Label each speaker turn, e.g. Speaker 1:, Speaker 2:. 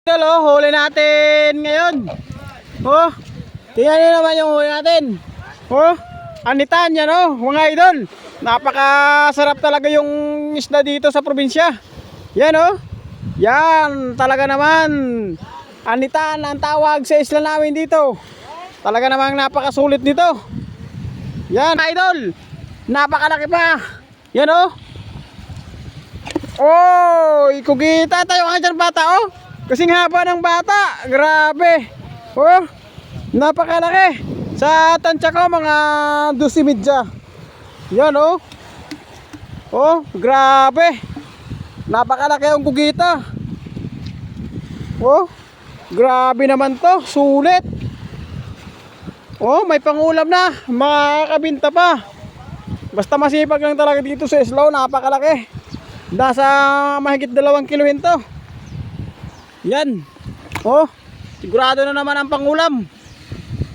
Speaker 1: Idol, oh, huli natin ngayon. Oh, tingnan nyo naman yung huli natin. Oh, anitan yan, oh, mga idol. Napakasarap talaga yung isda dito sa probinsya. Yan, oh. Yan, talaga naman. Anitan ang tawag sa isla namin dito. Talaga namang napakasulit nito. Yan, idol. Napakalaki pa. Yan, oh. Oh, ikugita tayo ka dyan, bata, oh. Kasing haba ng bata. Grabe. Oh, napakalaki. Sa tansya ko mga 12 yan, oh. Oh, grabe. Napakalaki ang kugita. Oh, grabe naman to. Sulit. Oh, may pangulam na. Makakabinta pa. Basta masipag lang talaga dito sa Islao. Napakalaki. Nasa mahigit 2 kilohin to. Yan. Oh, sigurado na naman ang pangulam.